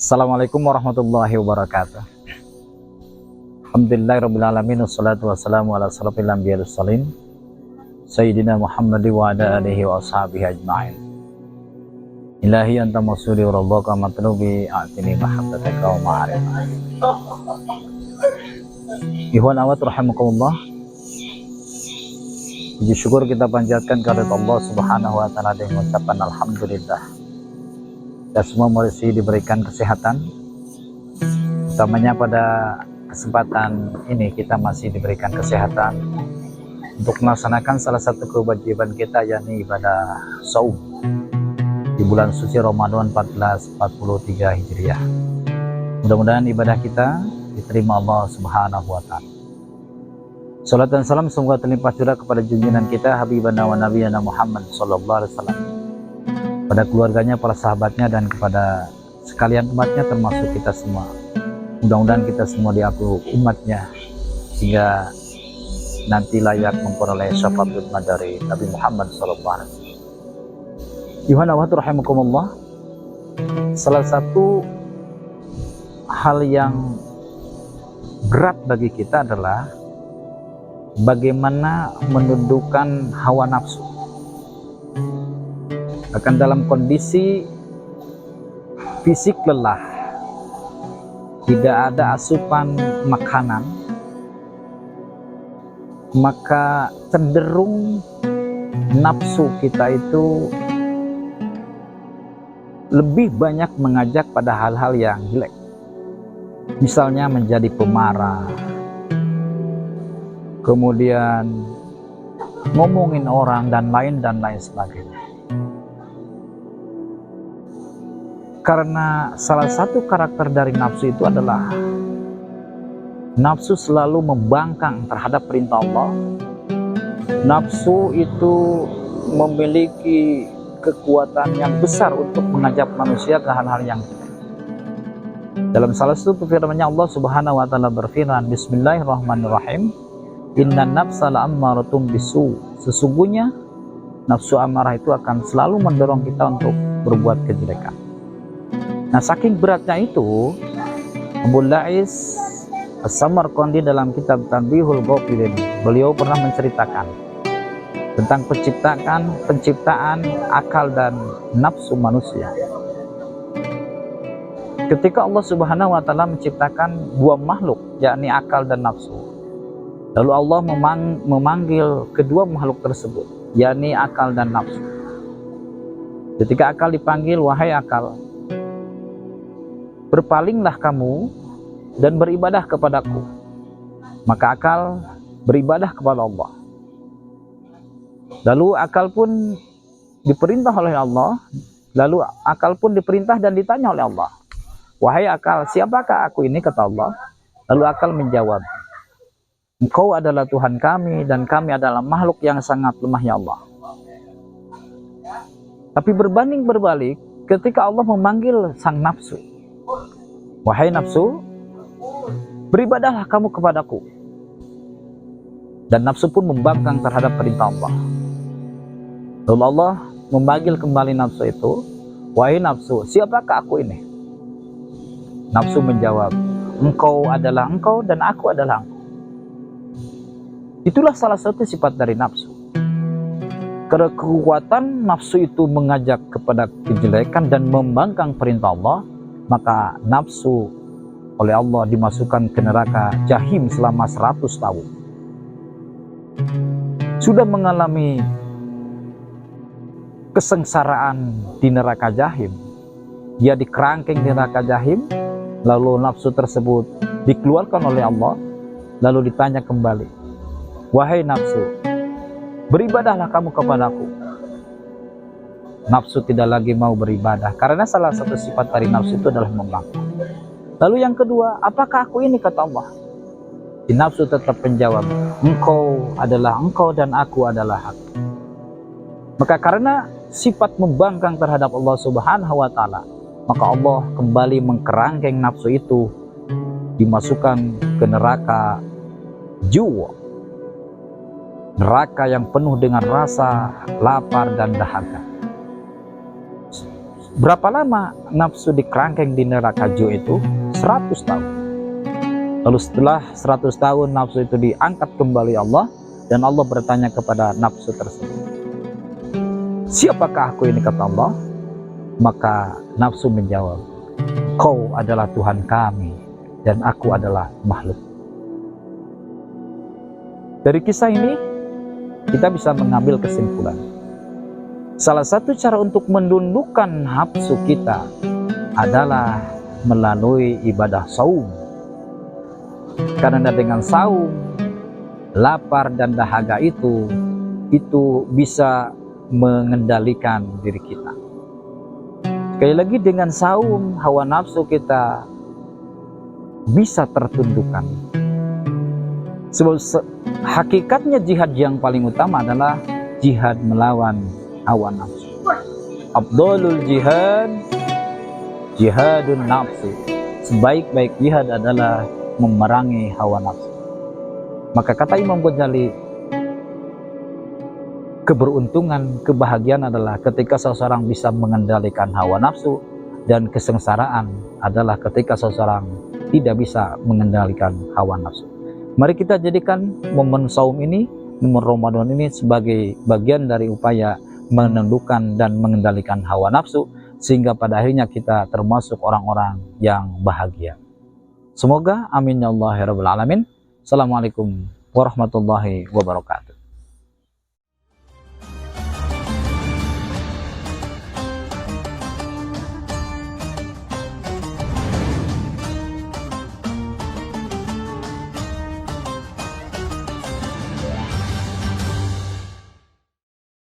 Assalamualaikum warahmatullahi wabarakatuh. Alhamdulillahirrabbilalamin. Wassalatu wassalamu ala asrafil anbiya wal mursalin Sayyidina Muhammad wa ala alihi wa ashabihi ajma'in. Ilahi anta masuri wa rabbaka matlubi a'tini mahabbataka wa ma'arif. Ikhwan awat rahimakumullah, puji syukur kita panjatkan kepada Allah subhanahu wa ta'ala dengan mengucapkan alhamdulillah. Kita semua masih diberikan kesehatan, utamanya pada kesempatan ini kita masih diberikan kesehatan untuk melaksanakan salah satu kewajiban kita, yakni ibadah saum di bulan suci Ramadan 1443 Hijriah. Mudah-mudahan ibadah kita diterima Allah subhanahu wa ta'ala. Salat dan salam semoga terlimpah curah kepada junjungan kita Habibana wa Nabiyana Muhammad sallallahu alaihi wasallam, pada keluarganya, para sahabatnya, dan kepada sekalian umatnya termasuk kita semua. Mudah-mudahan kita semua diaku umatnya sehingga nanti layak memperoleh syafaat dari Nabi Muhammad SAW. Ikhwan akhwat rahimakumullah, salah satu hal yang berat bagi kita adalah bagaimana menundukkan hawa nafsu. Akan dalam kondisi fisik lelah, tidak ada asupan makanan, maka cenderung nafsu kita itu lebih banyak mengajak pada hal-hal yang jelek. Misalnya menjadi pemarah, kemudian ngomongin orang dan lain sebagainya. Karena salah satu karakter dari nafsu itu adalah nafsu selalu membangkang terhadap perintah Allah. Nafsu itu memiliki kekuatan yang besar untuk mengajak manusia ke hal-hal yang jelek. Dalam salah satu firman-Nya Allah Subhanahu wa taala berfirman, Bismillahirrahmanirrahim, Innan nafsa la'ammaratun bisu. Sesungguhnya nafsu amarah itu akan selalu mendorong kita untuk berbuat kejelekan. Nah, saking beratnya itu, Abu Lais As-Samarqandi dalam kitab Tanbihul Ghafilin, beliau pernah menceritakan tentang penciptaan akal dan nafsu manusia. Ketika Allah Subhanahu wa taala menciptakan dua makhluk, yakni akal dan nafsu, lalu Allah memanggil kedua makhluk tersebut, yakni akal dan nafsu. Ketika akal dipanggil, wahai akal, berpalinglah kamu dan beribadah kepadaku. Maka akal beribadah kepada Allah. Lalu akal pun diperintah oleh Allah. Lalu akal pun diperintah dan ditanya oleh Allah, wahai akal, siapakah aku ini? Kata Allah. Lalu akal menjawab, Engkau adalah Tuhan kami dan kami adalah makhluk yang sangat lemah, ya Allah. Tapi berbanding berbalik ketika Allah memanggil sang nafsu, wahai nafsu, beribadahlah kamu kepadaku. Dan nafsu pun membangkang terhadap perintah Allah. Lalu Allah memanggil kembali nafsu itu, wahai nafsu, siapakah aku ini? Nafsu menjawab, engkau adalah engkau dan aku adalah engkau. Itulah salah satu sifat dari nafsu. Karena kekuatan nafsu itu mengajak kepada kejelekan dan membangkang perintah Allah, maka nafsu oleh Allah dimasukkan ke neraka Jahim selama 100 tahun. Sudah mengalami kesengsaraan di neraka Jahim, dia dikerangkeng di neraka Jahim, lalu nafsu tersebut dikeluarkan oleh Allah, lalu ditanya kembali, wahai nafsu, beribadahlah kamu kepadaku. Nafsu tidak lagi mau beribadah karena salah satu sifat dari nafsu itu adalah membangkang. Lalu yang kedua, apakah aku ini? Kata Allah. Si nafsu tetap menjawab, engkau adalah engkau dan aku adalah aku. Maka karena sifat membangkang terhadap Allah Subhanahu wa taala, maka Allah kembali mengkerangkeng nafsu itu, dimasukkan ke neraka Juwa, neraka yang penuh dengan rasa lapar dan dahaga. Berapa lama nafsu dikerangkeng di neraka Jo itu? 100 tahun. Lalu setelah 100 tahun nafsu itu diangkat kembali Allah, dan Allah bertanya kepada nafsu tersebut, siapakah aku ini, kata Allah? Maka nafsu menjawab, kau adalah Tuhan kami dan aku adalah makhluk. Dari kisah ini kita bisa mengambil kesimpulan, salah satu cara untuk menundukkan nafsu kita adalah melalui ibadah saum. Karena dengan saum, lapar dan dahaga itu bisa mengendalikan diri kita. Sekali lagi, dengan saum hawa nafsu kita bisa tertundukkan. Sebab hakikatnya jihad yang paling utama adalah jihad melawan hawa nafsu. Afdhalul jihad jihadun nafsi. Sebaik-baik jihad adalah memerangi hawa nafsu. Maka kata Imam Ghazali, keberuntungan, kebahagiaan adalah ketika seseorang bisa mengendalikan hawa nafsu, dan kesengsaraan adalah ketika seseorang tidak bisa mengendalikan hawa nafsu. Mari kita jadikan momen saum ini, momen Ramadan ini sebagai bagian dari upaya menundukkan dan mengendalikan hawa nafsu, sehingga pada akhirnya kita termasuk orang-orang yang bahagia. Semoga, amin ya Allah ya rabbal alamin. Assalamualaikum warahmatullahi wabarakatuh.